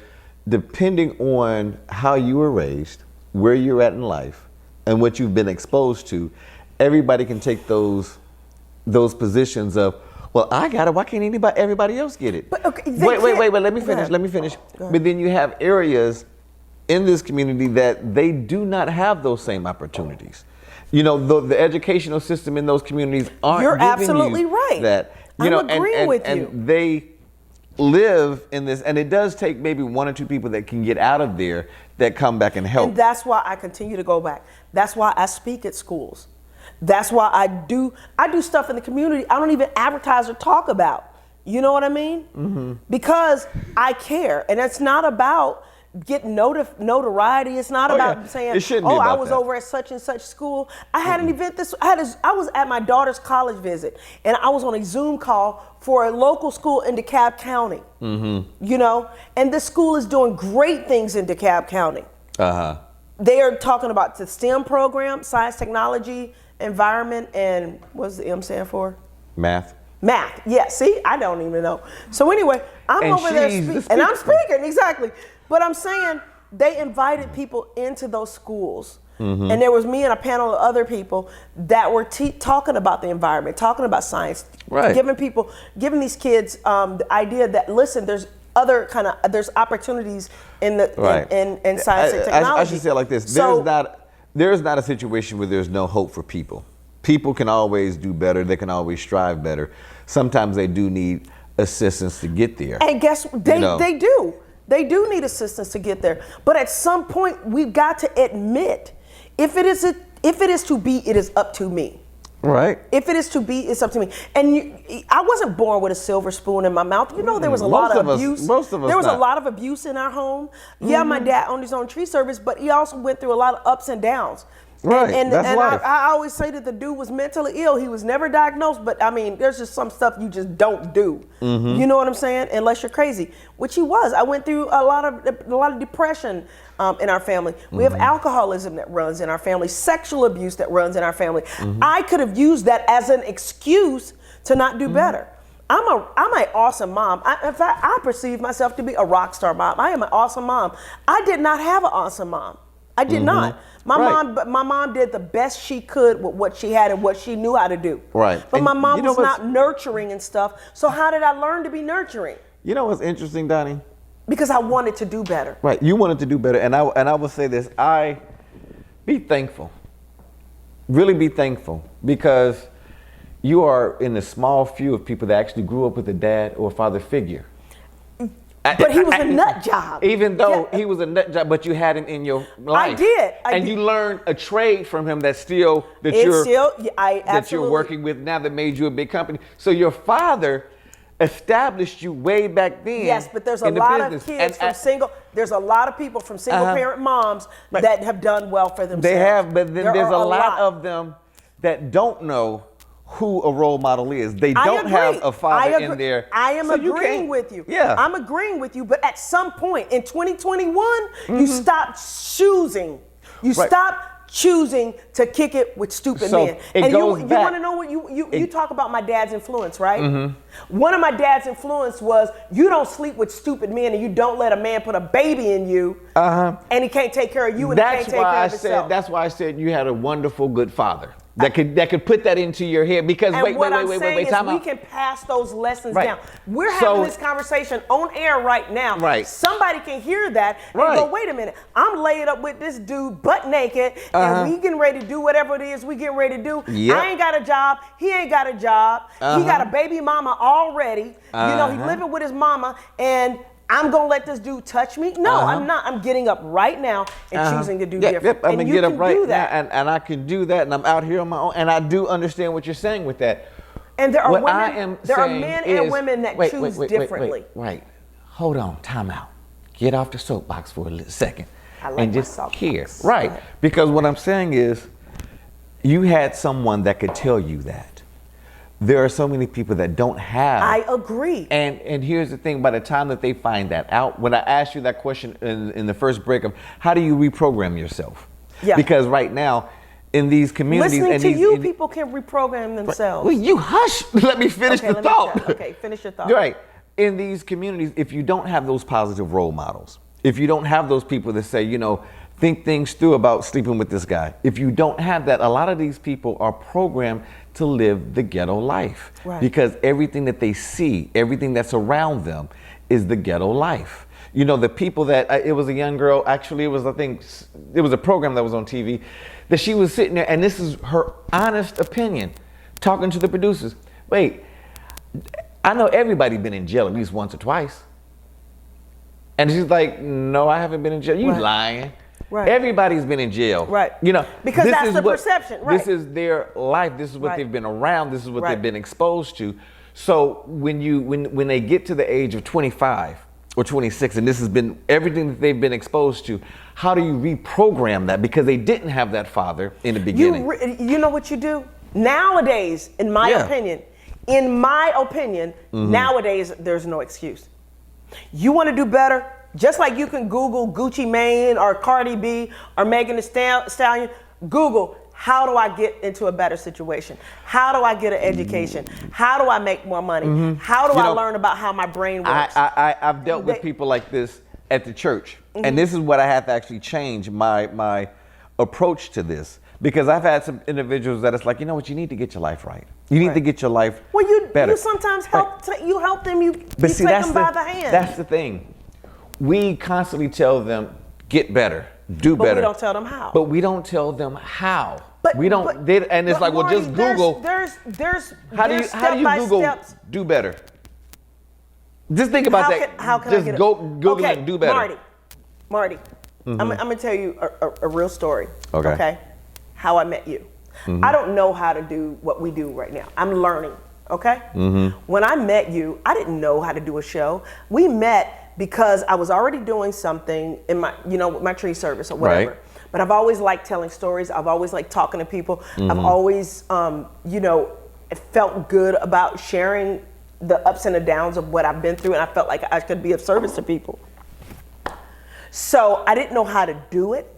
depending on how you were raised, where you're at in life, and what you've been exposed to, everybody can take those positions of, well, I got it. Why can't everybody else get it? But, okay, wait. Let me Go finish. ahead. Let me finish. Go ahead. But then you have areas in this community that they do not have those same opportunities. You know, the educational system in those communities aren't You're giving absolutely you right. that. You I'm know, agreeing with you. And they live in this, and it does take maybe 1 or 2 people that can get out of there that come back and help. And that's why I continue to go back. That's why I speak at schools. That's why I do stuff in the community I don't even advertise or talk about. You know what I mean? Mm-hmm. Because I care. And it's not about getting notoriety. It's not about saying, it shouldn't be about I was that. over at such and such school. I had an event I was at my daughter's college visit, and I was on a Zoom call for a local school in DeKalb County. Mm-hmm. You know, and this school is doing great things in DeKalb County. They are talking about the STEM program, science, technology, environment, and what's the M stand for? Math. Yeah, see, I don't even know. So anyway, I'm over there speaking, and I'm speaking, exactly. But I'm saying they invited people into those schools. Mm-hmm. And there was me and a panel of other people that were talking about the environment, talking about science, right. giving these kids the idea that, listen, there's there's opportunities in the right. in science and technology. I should say it like this. There's not a situation where there's no hope for people. People can always do better. They can always strive better. Sometimes they do need assistance to get there. And guess they do. They do need assistance to get there. But at some point, we've got to admit, if it is to be, it is up to me. Right. If it is to be, it's up to me. And I wasn't born with a silver spoon in my mouth. You know, there was a lot of abuse. Most of us. There was not. a lot of abuse in our home. Yeah, my dad owned his own tree service, but he also went through a lot of ups and downs. Right. And That's life. I always say that the dude was mentally ill. He was never diagnosed, but I mean, there's just some stuff you just don't do. Mm-hmm. You know what I'm saying? Unless you're crazy, which he was. I went through a lot of depression in our family. We have alcoholism that runs in our family, sexual abuse that runs in our family. Mm-hmm. I could have used that as an excuse to not do better. I'm an awesome mom. In fact, I perceive myself to be a rock star mom. I am an awesome mom. I did not have an awesome mom. I did not. My mom did the best she could with what she had and what she knew how to do. Right. But and my mom was not nurturing and stuff. So how did I learn to be nurturing? You know what's interesting, Doni? Because I wanted to do better. Right. You wanted to do better, and I will say this: be thankful. Really be thankful, because you are in the small few of people that actually grew up with a dad or a father figure. But he was a nut job. Even though he was a nut job, but you had him in your life. I did. And you learned a trade from him that you're working with now, that made you a big company. So your father established you way back then. Yes, but there's a lot of kids there's a lot of people from single parent moms that have done well for themselves. They have, but then there's a lot of them that don't know who a role model is. They don't have a father in there. I am agreeing with you. Yeah. I'm agreeing with you, but at some point in 2021, you stop choosing. You stop choosing to kick it with stupid men. And you want to know what you talk about my dad's influence, right? Mm-hmm. One of my dad's influence was, you don't sleep with stupid men, and you don't let a man put a baby in you, and he can't take care of you, and he can't take care of himself. That's why I said you had a wonderful, good father. That could put that into your head, because wait, time out. We can pass those lessons down. We're having this conversation on air right now. Right. Somebody can hear that and go, wait a minute, I'm laid up with this dude butt naked, and we getting ready to do whatever it is we getting ready to do. Yep. I ain't got a job. He ain't got a job. He got a baby mama already. You know, he's living with his mama, and I'm going to let this dude touch me? No, I'm not. I'm getting up right now and choosing to do different. Yep, I'm going to get up right now, and I can do that, and I'm out here on my own, and I do understand what you're saying with that. And there are women, there are men and women that choose differently. Right. Hold on, time out. Get off the soapbox for a second. I like and just hear. Right. Because what I'm saying is, you had someone that could tell you that. There are so many people that don't have. I agree. And here's the thing, by the time that they find that out, when I asked you that question in the first break of how do you reprogram yourself? Yeah. Because right now, in these communities. Listening to you, people can reprogram themselves. Well, you hush. Let me finish the thought. Okay, finish your thought. Right. In these communities, if you don't have those positive role models, if you don't have those people that say, you know, think things through about sleeping with this guy. If you don't have that, a lot of these people are programmed to live the ghetto life. Right. Because everything that they see, everything that's around them is the ghetto life. You know, the people that, it was a young girl, actually it was, I think, it was a program that was on TV, that she was sitting there, and this is her honest opinion, talking to the producers. Wait, I know everybody been in jail at least once or twice. And she's like, no, I haven't been in jail. You Right. lying. Right. Everybody's been in jail. Right. You know, Because this that's is the what- perception, right. This is their life. This is what Right. they've been around. This is what Right. they've been exposed to. So when they get to the age of 25 or 26, and this has been everything that they've been exposed to, how do you reprogram that? Because they didn't have that father in the beginning. You know what you do? Nowadays, in my Yeah. opinion, nowadays, there's no excuse. You want to do better? Just like you can Google Gucci Mane or Cardi B or Megan Thee Stallion, Google, how do I get into a better situation? How do I get an education? How do I make more money? How do I learn about how my brain works? I've dealt with people like this at the church. And this is what I have to actually change my approach to this. Because I've had some individuals that it's like, you know what, you need to get your life right. You need to get your life Well, better. you sometimes help. You help them. You But see, take them by the hand. That's the thing. We constantly tell them, get better, do better. But we don't tell them how. But we don't tell them how. But we don't. And it's like, well, Marty, just Google. There's How do you Google steps. do better? Just think about that. How can just I get go Google okay, and do better. Marty, I'm gonna tell you a real story. Okay. How I met you. I don't know how to do what we do right now. I'm learning. Okay. When I met you, I didn't know how to do a show. We met because I was already doing something in my, with my tree service or whatever. Right. But I've always liked telling stories. I've always liked talking to people. I've always, felt good about sharing the ups and the downs of what I've been through, and I felt like I could be of service to people. So I didn't know how to do it,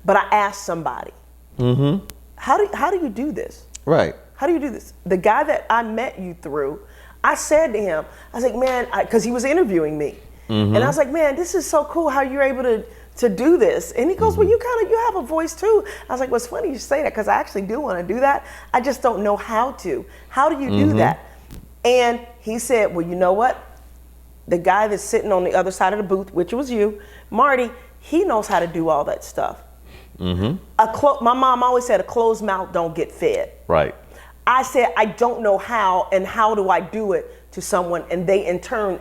but I asked somebody, how do you do this? Right. How do you do this? The guy that I met you through, I said to him, I was like, man, because he was interviewing me. And I was like, man, this is so cool how you're able to do this. And he goes, well, you have a voice too. I was like, well, it's funny you say that because I actually do want to do that. I just don't know how to. How do you do that? And he said, well, you know what? The guy that's sitting on the other side of the booth, which was you, Marty, he knows how to do all that stuff. My mom always said, a closed mouth don't get fed. Right. I said, I don't know how, and how do I do it to someone? And they in turn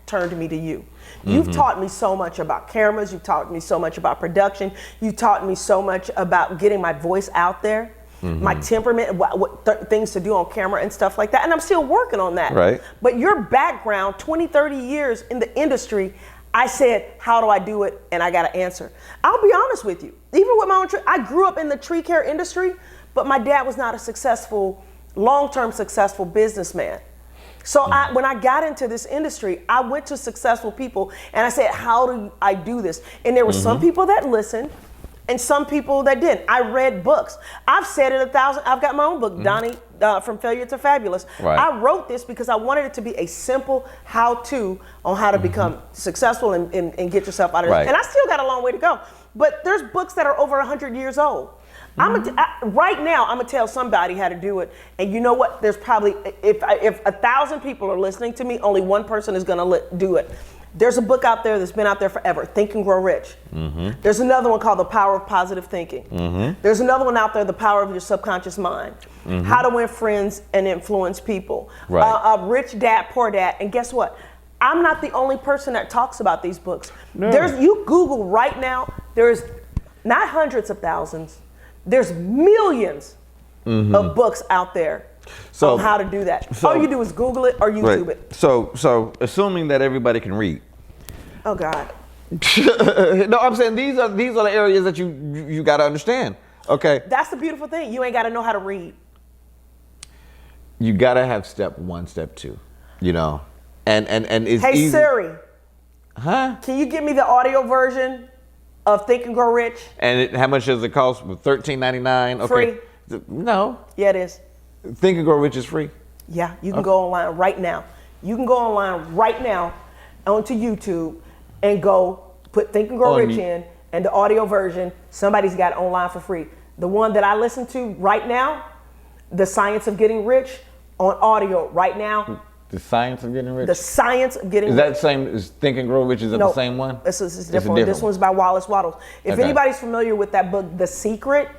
turned me to you. You've taught me so much about cameras. You've taught me so much about production. You taught me so much about getting my voice out there, my temperament, what things to do on camera and stuff like that. And I'm still working on that. Right. But your background, 20, 30 years in the industry, I said, how do I do it? And I got an answer. I'll be honest with you. Even with my own tree, I grew up in the tree care industry, but my dad was not a long-term successful businessman. So when I got into this industry, I went to successful people and I said, how do I do this? And there were some people that listened and some people that didn't. I read books. I've said it 1,000. I've got my own book, Doni, From Failure to Fabulous. Right. I wrote this because I wanted it to be a simple how-to on how to become successful and get yourself out of this. Right. And I still got a long way to go. But there's books that are over 100 years old. Right now, I'm gonna tell somebody how to do it, and you know what? There's probably if 1,000 people are listening to me, only one person is gonna do it. There's a book out there that's been out there forever, Think and Grow Rich. There's another one called The Power of Positive Thinking. There's another one out there, The Power of Your Subconscious Mind. How to Win Friends and Influence People. Right. Rich Dad, Poor Dad, and guess what? I'm not the only person that talks about these books. No. You Google right now. There's not hundreds of thousands. There's millions of books out there on how to do that. All you do is Google it or YouTube it. So assuming that everybody can read. Oh God. No, I'm saying these are the areas that you got to understand. Okay. That's the beautiful thing. You ain't got to know how to read. You got to have step 1, step 2. And it's Hey easy. Siri. Huh? Can you give me the audio version of Think and Grow Rich? And how much does it cost? $13.99. Okay. Free. No. Yeah, it is. Think and Grow Rich is free. Yeah, you can go online right now. You can go online right now onto YouTube and go put Think and Grow Rich in and the audio version, somebody's got online for free. The one that I listen to right now, The Science of Getting Rich, on audio right now. The Science of Getting Rich? The Science of Getting Rich. Is that the same as Think and Grow Rich? Is that the same one? This is different. This one's by Wallace Wattles. If anybody's familiar with that book, The Secret,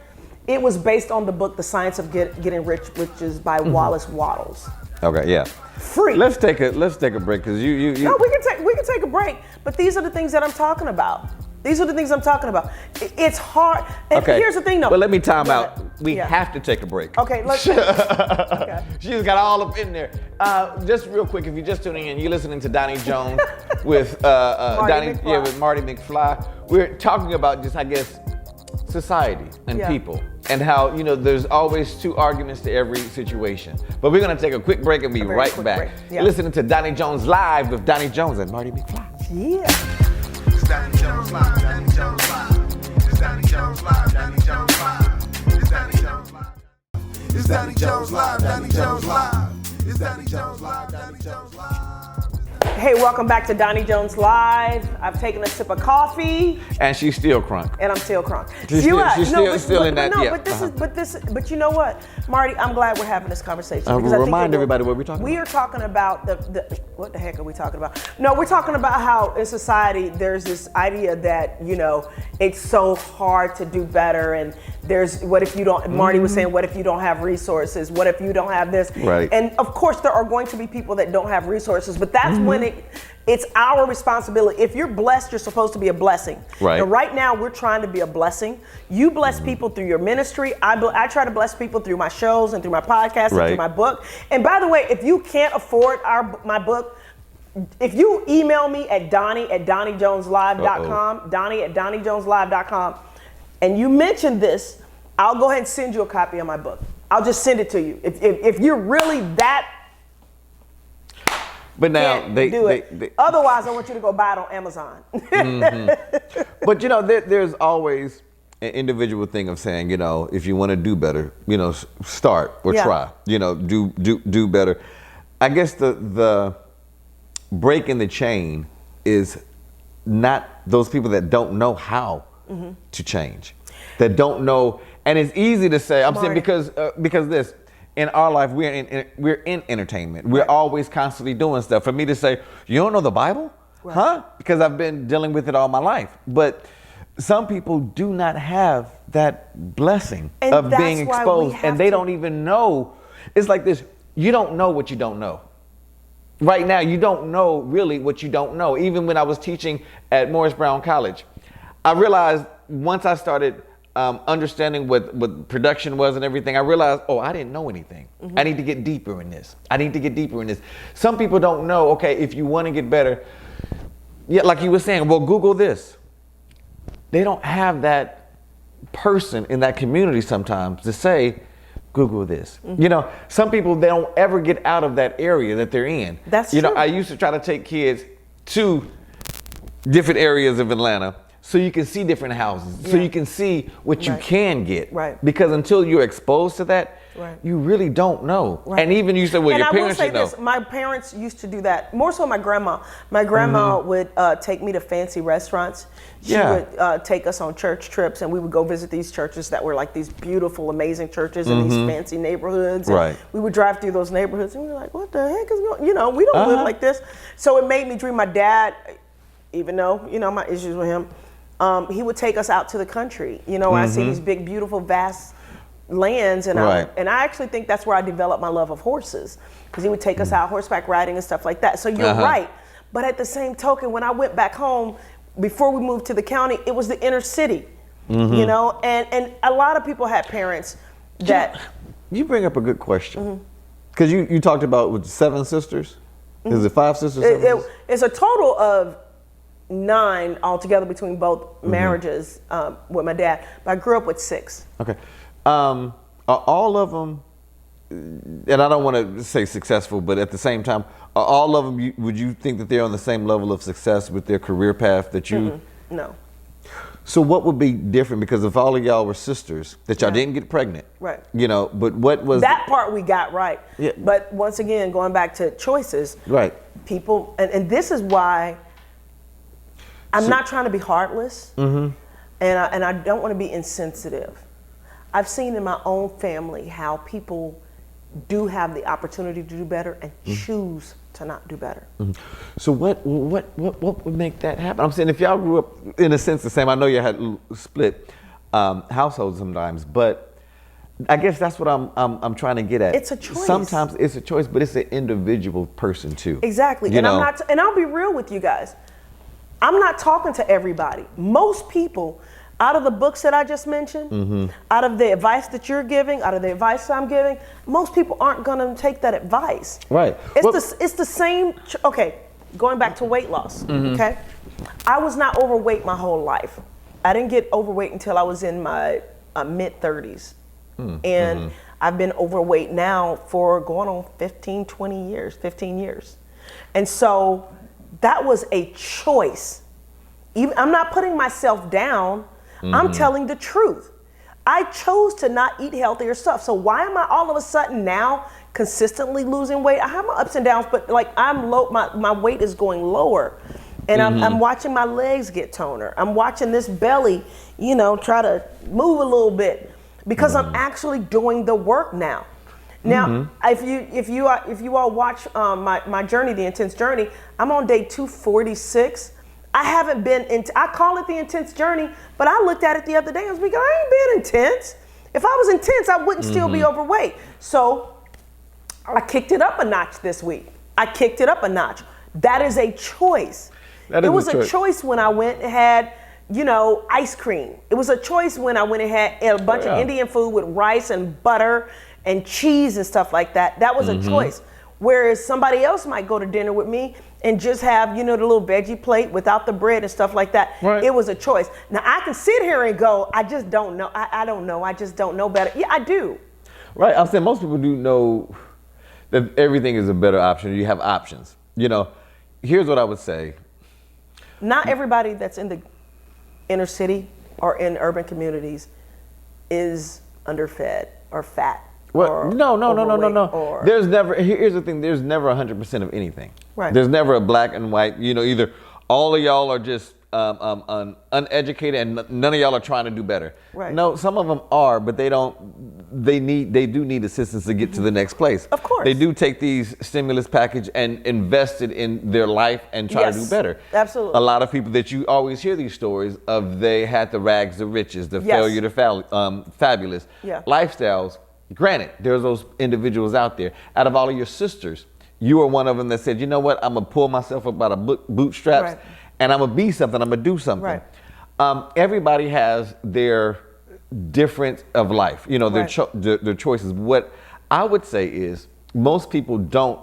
it was based on the book The Science of Getting Rich, which is by Wallace Wattles. Okay, yeah. Free. Let's take a break because you. No, we can take a break. But these are the things that I'm talking about. These are the things I'm talking about. It's hard. And here's the thing, though. Well, let me time out. We have to take a break. Okay, let's. Okay. She's got all up in there. Just real quick, if you're just tuning in, you're listening to Doni Jones with with Mardy McFly. We're talking about just, I guess, society and people, and how there's always two arguments to every situation. But we're gonna take a quick break and be right back. You're listening to Doni Jones Live with Doni Jones and Mardy McFly. Yeah. Doni Jones Live, Doni Jones Live. It's Doni Jones Live, Doni Jones Live. It's Doni Jones Live. It's Doni Jones Live, Doni Jones Live. It's Doni Jones Live, Doni Jones Live. Hey, welcome back to Doni Jones Live. I've taken a sip of coffee. And she's still crunk. And I'm still crunk. She's still in that. But you know what, Marty? I'm glad we're having this conversation. Remind everybody what we're talking about. We are talking about what the heck are we talking about? No, we're talking about how in society there's this idea that it's so hard to do better, and there's what if you don't? Marty was saying, what if you don't have resources? What if you don't have this? Right. And of course, there are going to be people that don't have resources, but that's when it's our responsibility. If you're blessed, you're supposed to be a blessing. Right. And right now, we're trying to be a blessing. You bless people through your ministry. I try to bless people through my shows and through my podcast and through my book. And by the way, if you can't afford my book, if you email me at Doni@DoniJonesLive.com, Doni@DoniJonesLive.com, and you mention this, I'll go ahead and send you a copy of my book. I'll just send it to you. If you're really that. But now they otherwise, I want you to go buy it on Amazon. But there's always an individual thing of saying, if you want to do better, start or try. Do better. I guess the break in the chain is not those people that don't know how to change, that don't know, and it's easy to say. I'm saying because this. In our life, we're in entertainment. We're always constantly doing stuff. For me to say, you don't know the Bible? Right. Huh? Because I've been dealing with it all my life. But some people do not have that blessing of being exposed, and they don't even know. It's like this, you don't know what you don't know. Right now, you don't know really what you don't know. Even when I was teaching at Morris Brown College, I realized once I started understanding what production was and everything, I realized, I didn't know anything. I need to get deeper in this. Some people don't know, okay, if you want to get better, like you were saying, well, Google this. They don't have that person in that community sometimes to say, Google this. Some people, they don't ever get out of that area that they're in. That's true. I used to try to take kids to different areas of Atlanta so you can see different houses, so you can see what you can get. Right. Because until you're exposed to that, you really don't know. Right. And even you said, well, your parents should know. My parents used to do that, more so my grandma. My grandma would take me to fancy restaurants. She would take us on church trips, and we would go visit these churches that were like these beautiful, amazing churches in these fancy neighborhoods. And we would drive through those neighborhoods, and we were like, what the heck is going on? We don't live like this. So it made me dream. My dad, even though, my issues with him, he would take us out to the country. I see these big, beautiful, vast lands, and I actually think that's where I developed my love of horses, because he would take us out horseback riding and stuff like that. So you're right. But at the same token, when I went back home, before we moved to the county, it was the inner city, and a lot of people had parents that. You bring up a good question, because you talked about with 7 sisters. Is it 5 sisters? It's a total of 9 altogether between both marriages with my dad, but I grew up with 6. Okay. Are all of them, and I don't want to say successful, but at the same time, are all of them, would you think that they're on the same level of success with their career path that you? No. So what would be different? Because if all of y'all were sisters, that y'all didn't get pregnant, but what was that part we got right? Yeah. But once again, going back to choices, people, and this is why I'm not trying to be heartless, and I don't want to be insensitive. I've seen in my own family how people do have the opportunity to do better and choose to not do better. So what would make that happen? I'm saying if y'all grew up in a sense the same, I know you had split households sometimes, but I guess that's what I'm trying to get at. It's a choice. Sometimes it's a choice, but it's an individual person too. Exactly. And I'll be real with you guys. I'm not talking to everybody. Most people, out of the books that I just mentioned, out of the advice that you're giving, out of the advice I'm giving, most people aren't going to take that advice. Right. It's the same. Okay, going back to weight loss. Okay, I was not overweight my whole life. I didn't get overweight until I was in my mid 30s, and I've been overweight now for going on 15 years, and so that was a choice. I'm not putting myself down. I'm telling the truth. I chose to not eat healthier stuff. So why am I all of a sudden now consistently losing weight? I have my ups and downs, but like I'm low, my weight is going lower. And I'm watching my legs get toner. I'm watching this belly, try to move a little bit because I'm actually doing the work now. Now, if you all watch my journey, the intense journey, I'm on day 246. I haven't been I call it the intense journey, but I looked at it the other day. I was like, I ain't being intense. If I was intense, I wouldn't still be overweight. So I kicked it up a notch this week. I kicked it up a notch. That is a choice. It was a choice when I went and had, ice cream. It was a choice when I went and had a bunch of Indian food with rice and butter and cheese and stuff like that. That was a choice. Whereas somebody else might go to dinner with me and just have, the little veggie plate without the bread and stuff like that. Right. It was a choice. Now I can sit here and go, I just don't know. I don't know. I just don't know better. Yeah, I do. Right. I'm saying most people do know that everything is a better option. You have options. Here's what I would say. Not everybody that's in the inner city or in urban communities is underfed or fat. Well, no. Here's the thing. There's never 100% of anything. Right. There's never a black and white. Either all of y'all are just uneducated and none of y'all are trying to do better. Right. No, some of them are, but they don't. They do need assistance to get to the next place. Of course. They do take these stimulus package and invest it in their life and try to do better. Absolutely. A lot of people that you always hear these stories of, they had the rags to riches, the failure to fabulous lifestyles. Granted, there's those individuals out there. Out of all of your sisters, you were one of them that said, you know what, I'm going to pull myself up by the bootstraps and I'm going to be something, I'm going to do something. Right. Everybody has their difference of life, their choices. What I would say is most people don't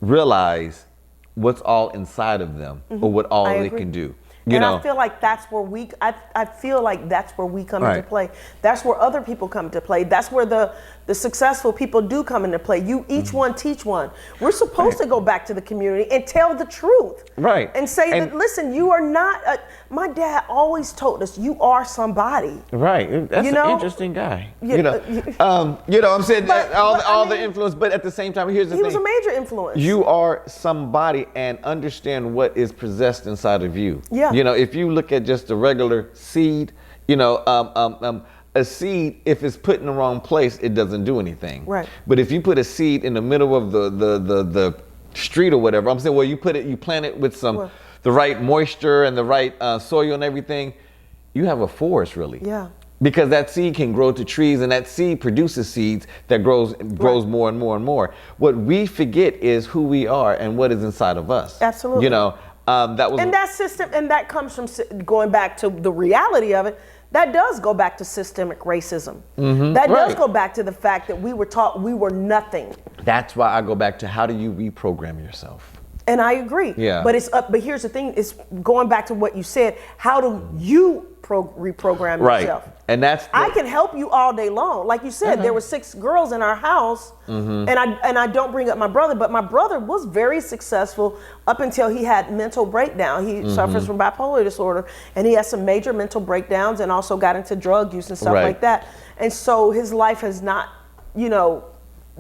realize what's all inside of them or what all they can do. I feel like that's where I feel like that's where we come into play. That's where other people come into play. That's where the successful people do come into play. You each one teach one. We're supposed to go back to the community and tell the truth. Right. And say that, listen, you are not, my dad always told us, you are somebody. Right. That's an interesting guy. I'm saying all the influence, but at the same time, here's the thing. He was a major influence. You are somebody, and understand what is possessed inside of you. Yeah. If you look at just a regular seed, a seed, if it's put in the wrong place, it doesn't do anything. Right. But if you put a seed in the middle of the street or whatever, I'm saying, well, you plant it with the right moisture and the right soil and everything, you have a forest really. Yeah. Because that seed can grow to trees, and that seed produces seeds that grows more and more and more. What we forget is who we are and what is inside of us. Absolutely. That system, and that comes from going back to the reality of it. That does go back to systemic racism. That does go back to the fact that we were taught we were nothing. That's why I go back to, how do you reprogram yourself? And I agree. Yeah. But here's the thing: it's going back to what you said. How do you reprogram yourself? And I can help you all day long. Like you said, there were 6 girls in our house, and I don't bring up my brother, but my brother was very successful up until he had mental breakdown. He suffers from bipolar disorder, and he has some major mental breakdowns, and also got into drug use and stuff like that. And so his life has not,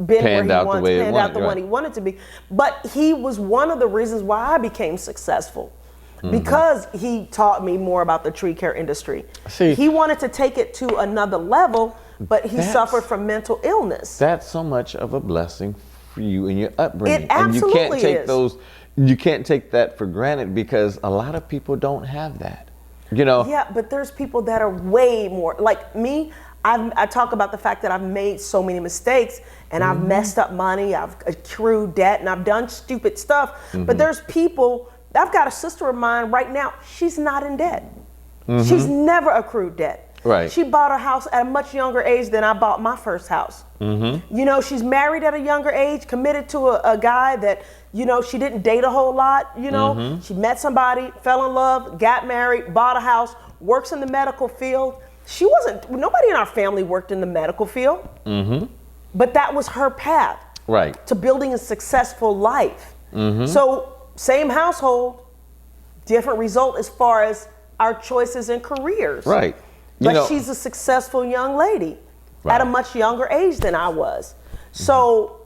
been panned out the way he wanted to be. But he was one of the reasons why I became successful. because he taught me more about the tree care industry. See, he wanted to take it to another level, but he suffered from mental illness. That's so much of a blessing for you and your upbringing. It absolutely and you can't take is. you can't take that for granted because a lot of people don't have that. You know? Yeah, but there's people that are way more like me. I talk about the fact that I've made so many mistakes and I've messed up money, I've accrued debt, and I've done stupid stuff. But there's people, I've got a sister of mine right now, she's not in debt. She's never accrued debt. Right. She bought a house at a much younger age than I bought my first house. You know, she's married at a younger age, committed to a guy that, you know, she didn't date a whole lot. You know, she met somebody, fell in love, got married, bought a house, works in the medical field. Nobody in our family worked in the medical field, but that was her path to building a successful life. So same household, different result as far as our choices and careers. Right. But she's a successful young lady at a much younger age than I was. So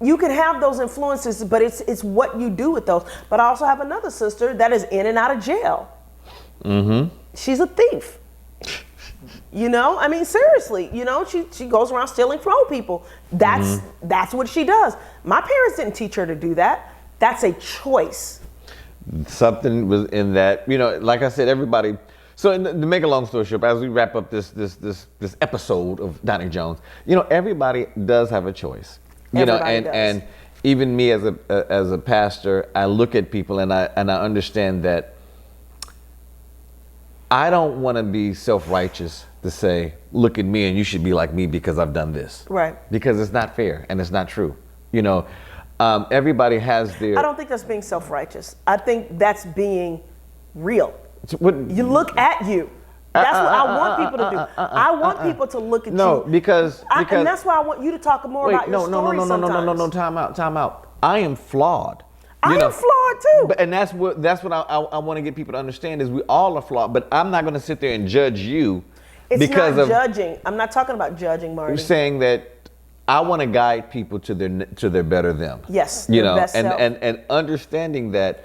you can have those influences, but it's what you do with those. But I also have another sister that is in and out of jail. She's a thief. You know, I mean, seriously, you know, she goes around stealing from old people. That's what she does. My parents didn't teach her to do that. That's a choice. Something was in that, you know, like I said, everybody. So to make a long story short, as we wrap up this episode of Doni Jones, you know, everybody does have a choice. You know, and even me as a pastor, I look at people and I understand that I don't want to be self-righteous to say, look at me and you should be like me because I've done this. Right. Because it's not fair and it's not true. You know, everybody has their... I don't think that's being self-righteous. I think that's being real. You look at you. That's what I want people to do. I want people to look at you. No, because and that's why I want you to talk more about your story sometimes. No, time out. I am flawed. I am flawed too. And that's what I want to get people to understand is we all are flawed. But I'm not going to sit there and judge you because of judging. I'm not talking about judging, Marty. You're saying that I want to guide people to their better them. Yes, you know, best self. and understanding that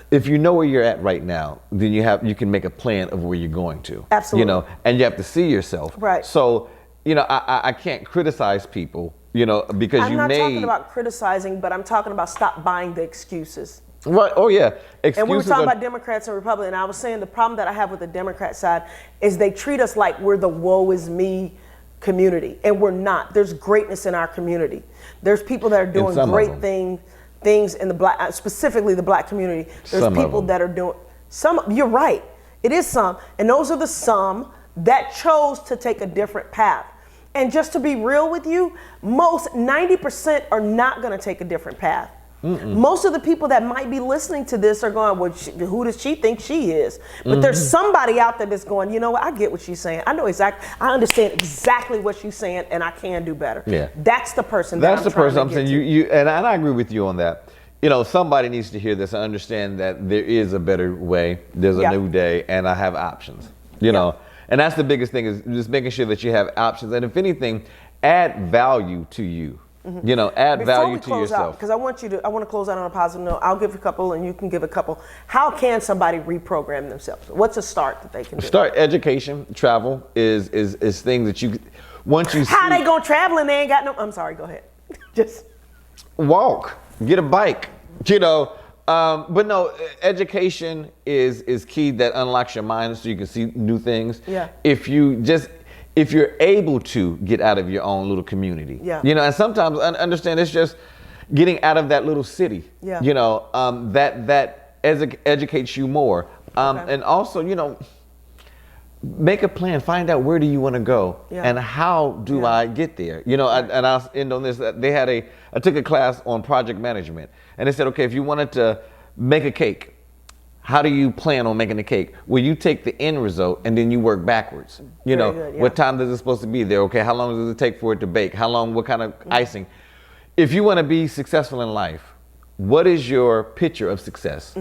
if you know where you're at right now, then you can make a plan of where you're going to. Absolutely. You know, and you have to see yourself. Right. So, you know, I can't criticize people, you know, because I'm not talking about criticizing, but I'm talking about stop buying the excuses. Right. Oh yeah. Excuses and we were talking about Democrats and Republicans, and I was saying the problem that I have with the Democrat side is they treat us like we're the woe is me community, and we're not. There's greatness in our community. There's people that are doing great things in the black, specifically the black community. There's people that are doing some. You're right. It is some, and those are the some that chose to take a different path. And just to be real with you, most 90% are not going to take a different path. Most of the people that might be listening to this are going, well, who does she think she is? But there's somebody out there that's going, you know what, I get what she's saying. I understand exactly what she's saying, and I can do better. Yeah. That's the person I'm saying. You and I agree with you on that. You know, somebody needs to hear this and understand that there is a better way. There's a new day, and I have options. You know, and that's the biggest thing is just making sure that you have options. And if anything, add value to you. You know, add value to yourself. Because I want to close out on a positive note. I'll give a couple and you can give a couple. How can somebody reprogram themselves? What's a start that they can do? Start education, travel is things that you, once you How they gonna travel and they ain't got no, I'm sorry, go ahead. Just walk, get a bike, you know. But no, education is key that unlocks your mind so you can see new things. Yeah. If you're able to get out of your own little community, you know, and sometimes I understand it's just getting out of that little city, you know, that educates you more. And also, you know, make a plan, find out where do you want to go and how do I get there? You know, and I'll end on this. I took a class on project management and they said, okay, if you wanted to make a cake, how do you plan on making the cake? Well, you take the end result and then you work backwards. You know, what time is it supposed to be there? Okay, how long does it take for it to bake? How long, what kind of icing? If you want to be successful in life, what is your picture of success?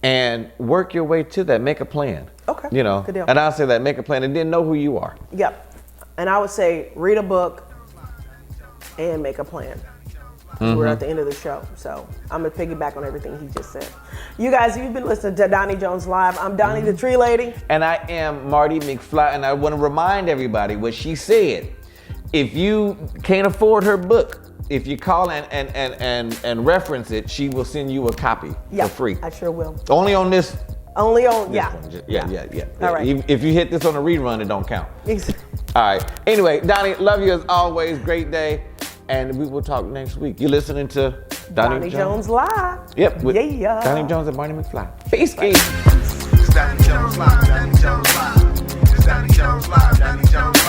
And work your way to that, make a plan. Okay, you know, good deal. And I'll say that, make a plan and then know who you are. Yep, and I would say read a book and make a plan. because we're at the end of the show. So I'm going to piggyback on everything he just said. You guys, you've been listening to Doni Jones Live. I'm Doni the Tree Lady. And I am Marty McFly, and I want to remind everybody what she said. If you can't afford her book, if you call and reference it, she will send you a copy for free. I sure will. Only on this. Only on, One. yeah. Yeah. All right. If you hit this on a rerun, it don't count. Exactly. All right. Anyway, Doni, love you as always. Great day. And we will talk next week. You're listening to Doni Jones Live. Yep. With Yeah. Doni Jones and Marty McFly. Peace. It's Doni Jones Live, Doni Jones Live. It's Doni Jones Live, Doni Jones Live.